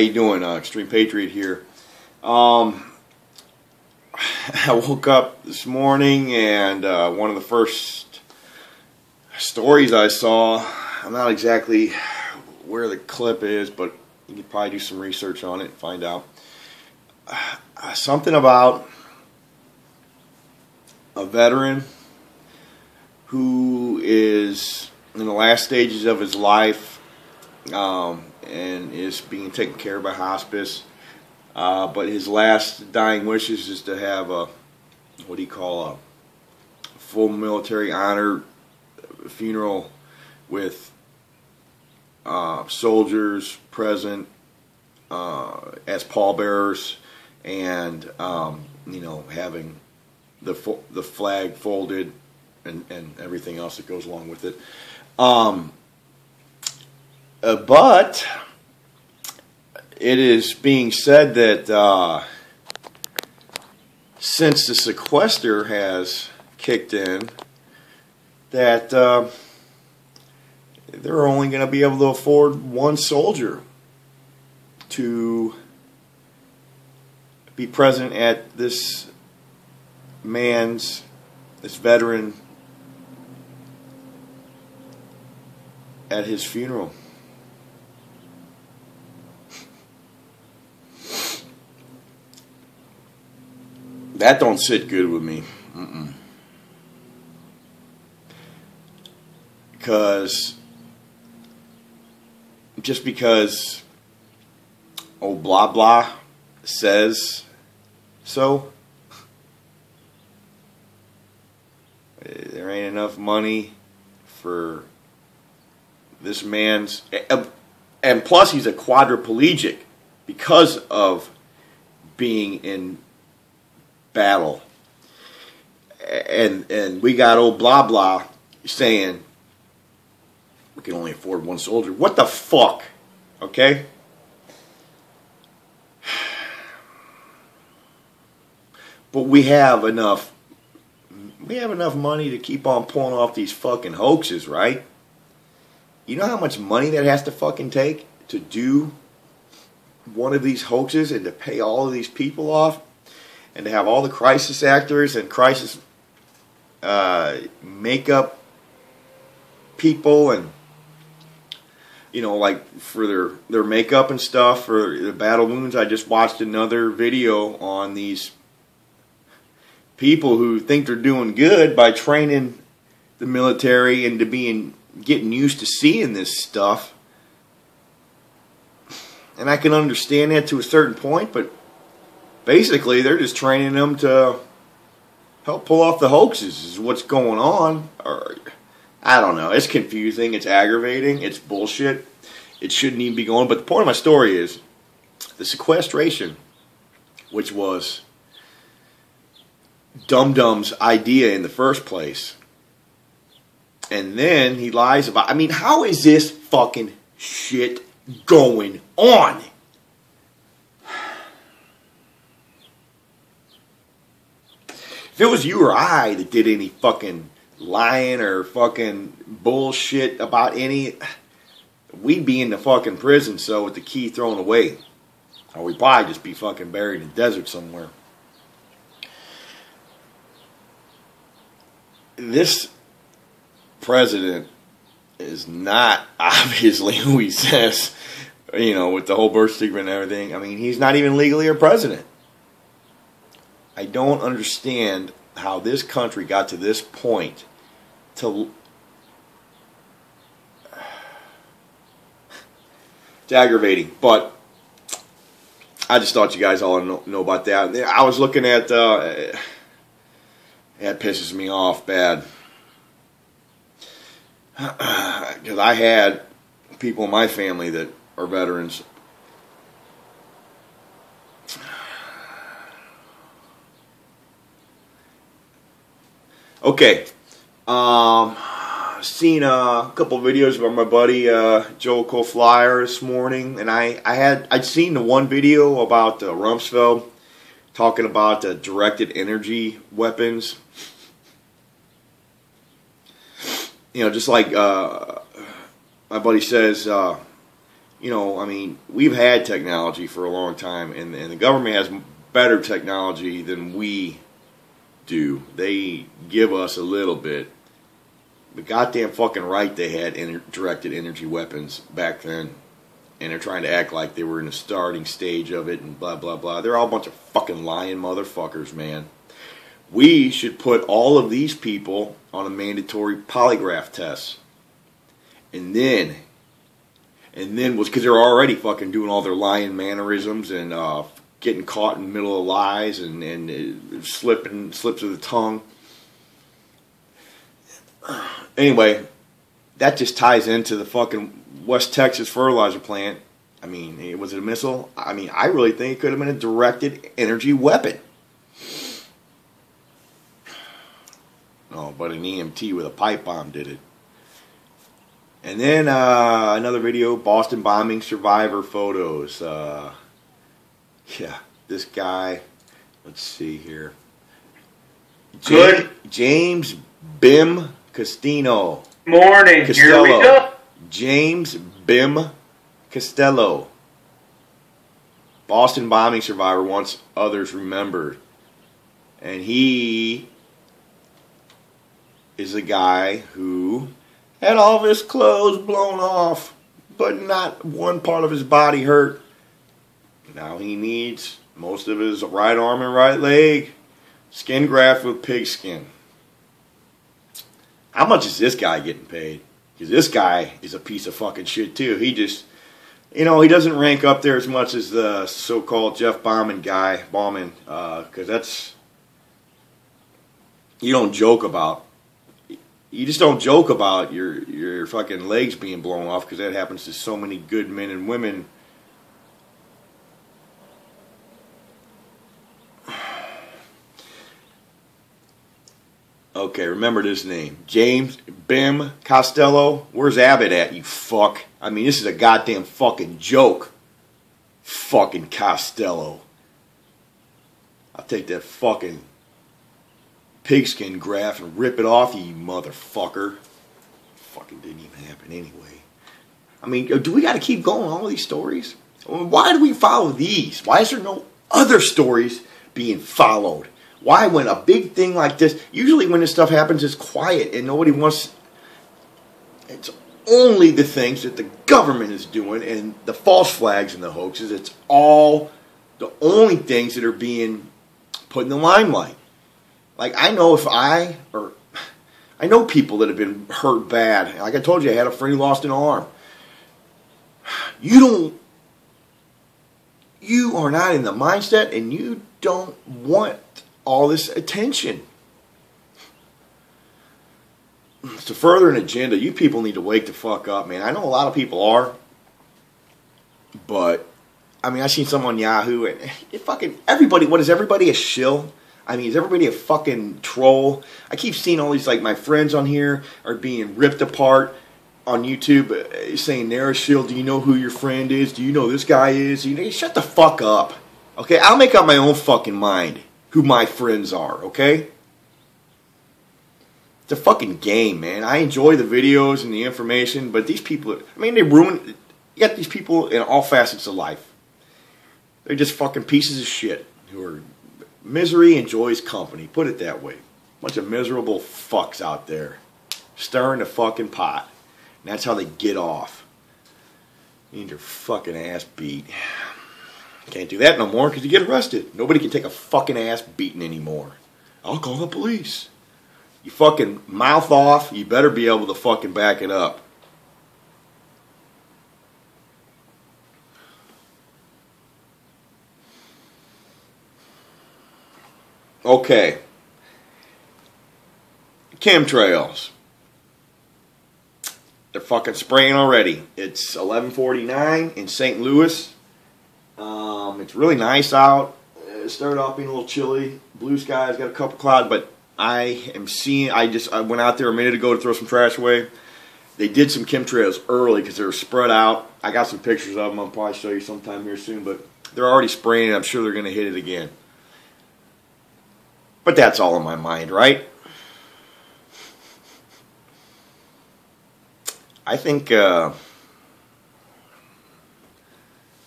How you doing? Extreme Patriot here. I woke up this morning and one of the first stories I saw, I'm not exactly where the clip is, but you can probably do some research on it and find out. Something about a veteran who is in the last stages of his life and is being taken care of by hospice, but his last dying wishes is to have a, what do you call, a full military honor funeral with soldiers present as pallbearers, and you know, having the flag folded and everything else that goes along with it. But it is being said that since the sequester has kicked in, that they're only going to be able to afford one soldier to be present at this veteran, at his funeral. That don't sit good with me. Because just because old blah blah says so, there ain't enough money for this man's, and plus he's a quadriplegic because of being in battle, and we got old blah blah saying we can only afford one soldier. What the fuck? Okay? But we have enough money to keep on pulling off these fucking hoaxes, right? You know how much money that has to fucking take to do one of these hoaxes and to pay all of these people off? And to have all the crisis actors and crisis makeup people, and you know, like for their makeup and stuff for the battle wounds. I just watched another video on these people who think they're doing good by training the military and getting used to seeing this stuff. And I can understand that to a certain point, but basically, they're just training them to help pull off the hoaxes, is what's going on. Or, I don't know. It's confusing. It's aggravating. It's bullshit. It shouldn't even be going. But the point of my story is the sequestration, which was Dum Dum's idea in the first place. And then he lies about... I mean, how is this fucking shit going on? If it was you or I that did any fucking lying or fucking bullshit about any, we'd be in the fucking prison cell with the key thrown away. Or we'd probably just be fucking buried in the desert somewhere. This president is not obviously who he says, you know, with the whole birth secret and everything. I mean, he's not even legally a president. I don't understand how this country got to this point to... It's aggravating, but I just thought you guys all know about that. I was looking at... that pisses me off bad. Because I had people in my family that are veterans. Okay, seen a couple of videos about my buddy Joel Flyer this morning, and I'd seen the one video about Rumsfeld talking about directed energy weapons. You know, just like my buddy says, you know, I mean, we've had technology for a long time, and the government has better technology than we do. They give us a little bit. But goddamn fucking right they had directed energy weapons back then. And they're trying to act like they were in the starting stage of it and blah, blah, blah. They're all a bunch of fucking lying motherfuckers, man. We should put all of these people on a mandatory polygraph test. And then because they're already fucking doing all their lying mannerisms and getting caught in the middle of lies and slips of the tongue. Anyway, that just ties into the fucking West Texas fertilizer plant. I mean, was it a missile? I mean, I really think it could have been a directed energy weapon. Oh, but an EMT with a pipe bomb did it. And then another video, Boston bombing survivor photos. Yeah, this guy, let's see here. James Bim Castino. Morning, Costello. here we go. James Bim Costello. Boston bombing survivor, once others remembered. And he is a guy who had all of his clothes blown off, but not one part of his body hurt. Now he needs most of his right arm and right leg skin graft with pig skin. How much is this guy getting paid? Because this guy is a piece of fucking shit too. He just, you know, he doesn't rank up there as much as the so-called Jeff Bauman guy, because that's, you don't joke about. You just don't joke about your fucking legs being blown off, because that happens to so many good men and women. Okay, remember this name. James Bim Costello. Where's Abbott at, you fuck? I mean, this is a goddamn fucking joke. Fucking Costello. I'll take that fucking pigskin graft and rip it off you motherfucker. Fucking didn't even happen anyway. I mean, do we got to keep going all of these stories? Why do we follow these? Why is there no other stories being followed? Why, when a big thing like this, usually when this stuff happens, it's quiet and nobody wants, it's only the things that the government is doing and the false flags and the hoaxes. It's all the only things that are being put in the limelight. Like, I know I know people that have been hurt bad. Like I told you, I had a friend who lost an arm. You are not in the mindset, and you don't want all this attention. To further an agenda, you people need to wake the fuck up, man. I know a lot of people are, but I mean, I seen some on Yahoo, and fucking everybody. What is everybody a shill? I mean, is everybody a fucking troll? I keep seeing all these, like, my friends on here are being ripped apart on YouTube, saying they're a shill. Do you know who your friend is? Do you know this guy is? You know, shut the fuck up. Okay, I'll make up my own fucking mind who my friends are, okay? It's a fucking game, man. I enjoy the videos and the information, but these people, I mean, they ruin, you got these people in all facets of life. They're just fucking pieces of shit who are, misery enjoys company, put it that way. Bunch of miserable fucks out there stirring the fucking pot. And that's how they get off. You need your fucking ass beat. Can't do that no more because you get arrested. Nobody can take a fucking ass beating anymore. I'll call the police. You fucking mouth off, you better be able to fucking back it up. Okay. Chemtrails. They're fucking spraying already. It's 11:49 in St. Louis. It's really nice out. It started off being a little chilly. Blue skies, got a couple clouds, but I am seeing, I went out there a minute ago to throw some trash away. They did some chemtrails early because they were spread out. I got some pictures of them. I'll probably show you sometime here soon, but they're already spraying. I'm sure they're going to hit it again. But that's all in my mind, right? I think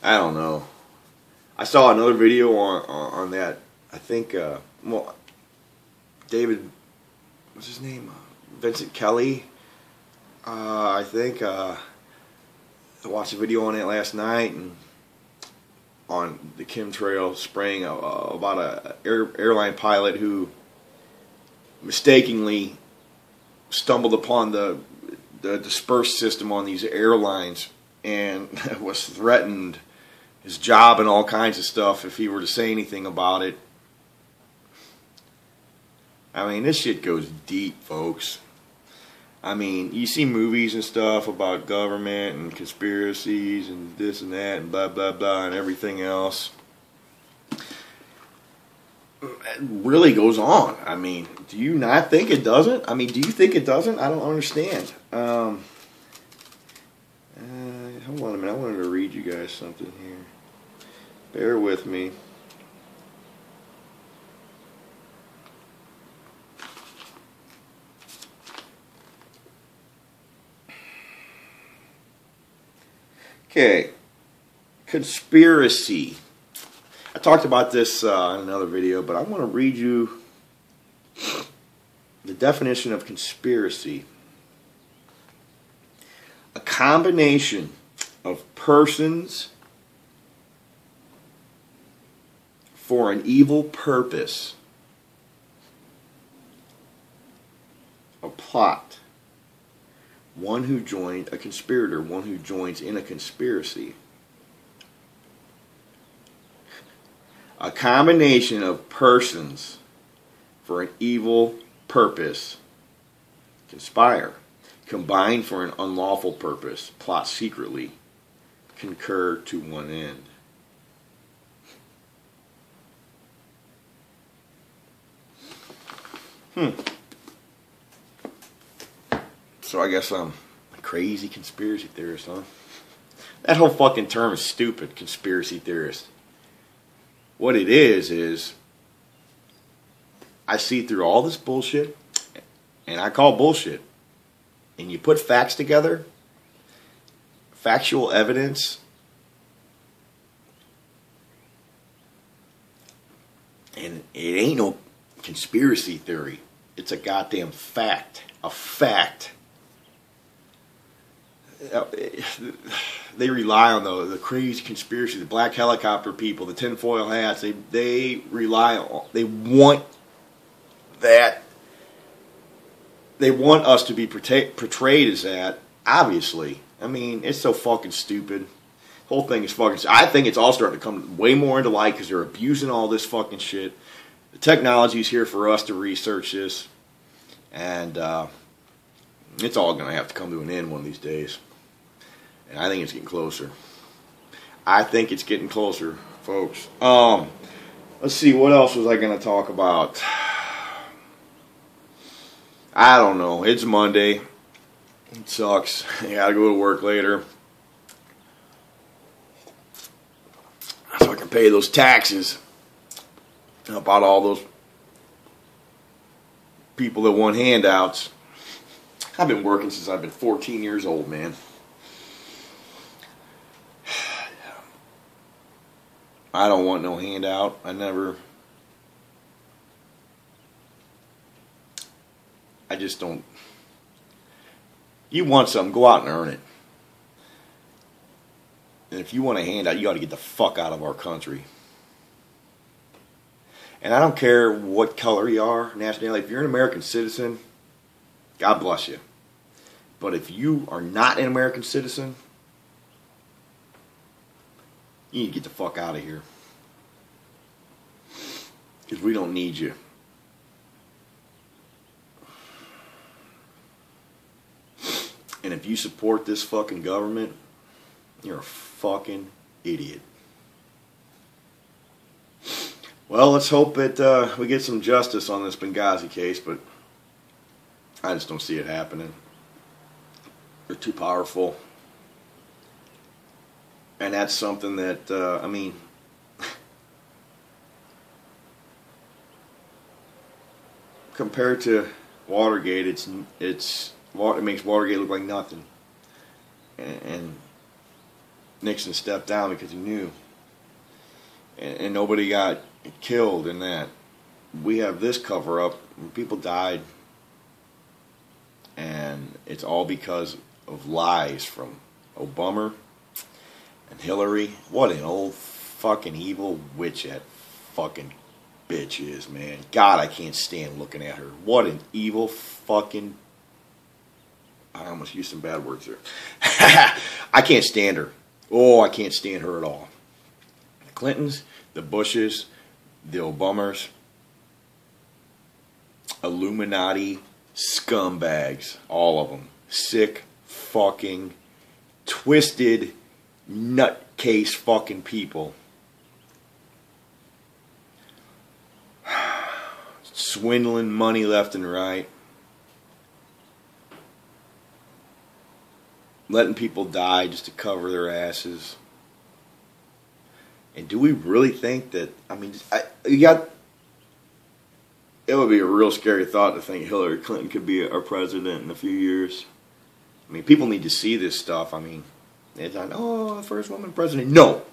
I don't know. I saw another video on that. I think, well, David, what's his name? Vincent Kelly. I think I watched a video on it last night, and on the chemtrail spraying about a airline pilot who mistakenly stumbled upon the dispersed system on these airlines and was threatened his job and all kinds of stuff if he were to say anything about it. I mean, this shit goes deep, folks. I mean, you see movies and stuff about government and conspiracies and this and that and blah, blah, blah and everything else. It really goes on. I mean, do you not think it doesn't? I mean, do you think it doesn't? I don't understand. Hold on a minute. I wanted to read you guys something here. Bear with me. Okay, conspiracy. I talked about this in another video, but I want to read you the definition of conspiracy. A combination of persons for an evil purpose. A plot. One who joined a conspirator, one who joins in a conspiracy. A combination of persons for an evil purpose. Conspire. Combine for an unlawful purpose. Plot secretly. Concur to one end. So I guess I'm a crazy conspiracy theorist, huh? That whole fucking term is stupid, conspiracy theorist. What it is I see through all this bullshit, and I call bullshit. And you put facts together, factual evidence, and it ain't no conspiracy theory. It's a goddamn fact. A fact. They rely on the crazy conspiracy, the black helicopter people, the tinfoil hats. They rely on, they want that. They want us to be portrayed as that, obviously. I mean, it's so fucking stupid. The whole thing is fucking, I think it's all starting to come way more into light because they're abusing all this fucking shit. The technology is here for us to research this. And it's all going to have to come to an end one of these days. And I think it's getting closer. I think it's getting closer, folks. Let's see, what else was I going to talk about? I don't know. It's Monday. It sucks. I got to go to work later, so I can pay those taxes. Help out all those people that want handouts. I've been working since I've been 14 years old, man. I don't want no handout. I just don't. You want something, go out and earn it. And if you want a handout, you got to get the fuck out of our country. And I don't care what color you are, nationality. If you're an American citizen, God bless you. But if you are not an American citizen, you need to get the fuck out of here. Because we don't need you. And if you support this fucking government, you're a fucking idiot. Well, let's hope that we get some justice on this Benghazi case, but I just don't see it happening. They're too powerful. And that's something that, I mean, compared to Watergate, it makes Watergate look like nothing. And Nixon stepped down because he knew. And nobody got killed in that. We have this cover-up. People died. And it's all because of lies from Obama and Hillary. What an old fucking evil witch that fucking bitch is, man. God, I can't stand looking at her. What an evil fucking... I almost used some bad words there. I can't stand her. Oh, I can't stand her at all. The Clintons, the Bushes, the Obamas, Illuminati scumbags, all of them. Sick, fucking, twisted, nutcase fucking people. Swindling money left and right. Letting people die just to cover their asses. And do we really think that, I mean, it would be a real scary thought to think Hillary Clinton could be our president in a few years. I mean, people need to see this stuff. I mean, it's not, oh, the first woman president. No.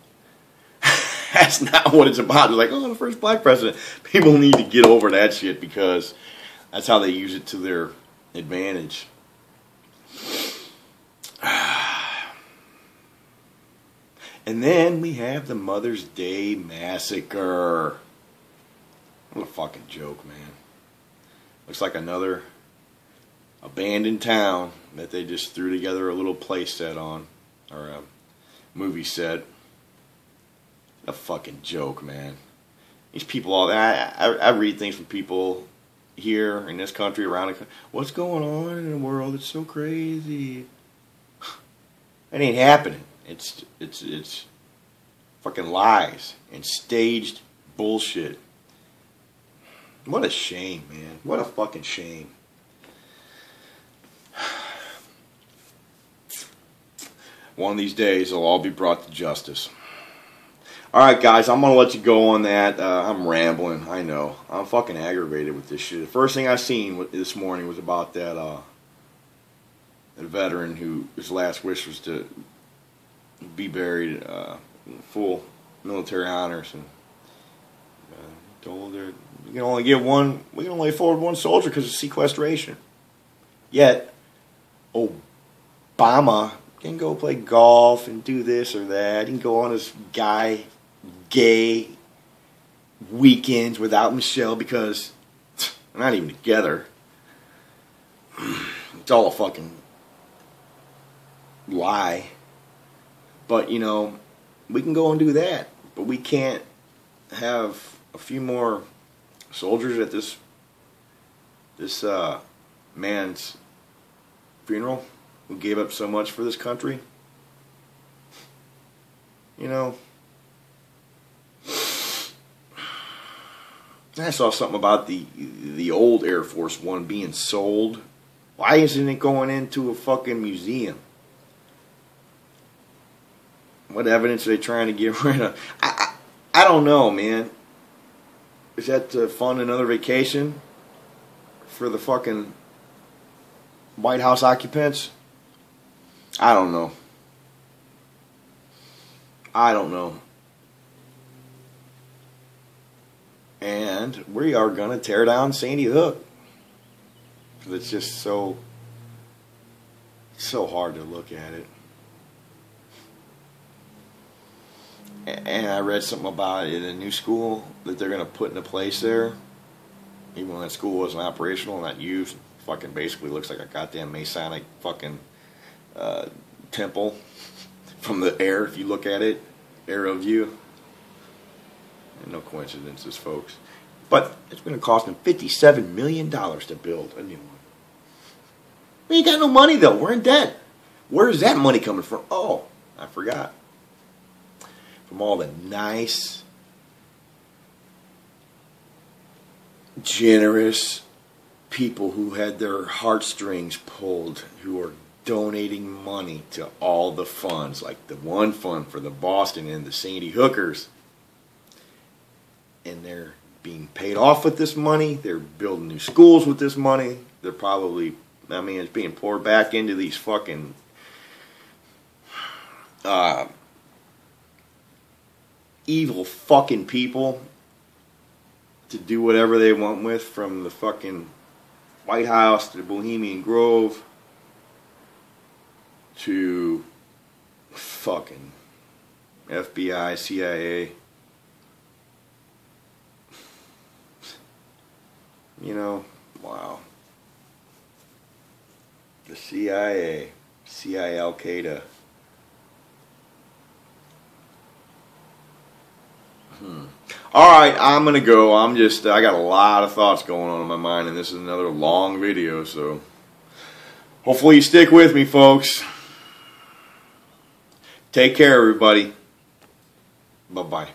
That's not what it's about. It's like, oh, the first black president. People need to get over that shit because that's how they use it to their advantage. And then we have the Mother's Day Massacre. What a fucking joke, man. Looks like another abandoned town that they just threw together a little play set on. Or a movie set. A fucking joke, man. These people, I read things from people here in this country, around the country. What's going on in the world? It's so crazy. It ain't happening. It's fucking lies and staged bullshit. What a shame, man. What a fucking shame. One of these days, they'll all be brought to justice. Alright, guys, I'm going to let you go on that. I'm rambling, I know. I'm fucking aggravated with this shit. The first thing I seen this morning was about that veteran who his last wish was to be buried full military honors, and told her we can only afford one soldier because of sequestration. Yet Obama can go play golf and do this or that. He can go on his gay weekends without Michelle because they're not even together. It's all a fucking lie. But, you know, we can go and do that. But we can't have a few more soldiers at this man's funeral who gave up so much for this country. You know, I saw something about the old Air Force One being sold. Why isn't it going into a fucking museum? What evidence are they trying to get rid of? I don't know, man. Is that to fund another vacation for the fucking White House occupants? I don't know. I don't know. And we are going to tear down Sandy Hook. It's just so hard to look at it. And I read something about it in a new school that they're going to put into place there. Even when that school wasn't operational, not used. Fucking basically looks like a goddamn Masonic fucking temple from the air, if you look at it. Aerial view. And no coincidences, folks. But it's going to cost them $57 million to build a new one. We ain't got no money, though. We're in debt. Where's that money coming from? Oh, I forgot. From all the nice, generous people who had their heartstrings pulled, who are donating money to all the funds, like the one fund for the Boston and the Sandy Hookers. And they're being paid off with this money. They're building new schools with this money. They're probably, I mean, it's being poured back into these fucking evil fucking people to do whatever they want with, from the fucking White House to the Bohemian Grove to fucking FBI, CIA. You know, wow. The CIA, Al Qaeda. Alright, I'm gonna go. I got a lot of thoughts going on in my mind, and this is another long video, so hopefully you stick with me, folks. Take care, everybody. Bye-bye.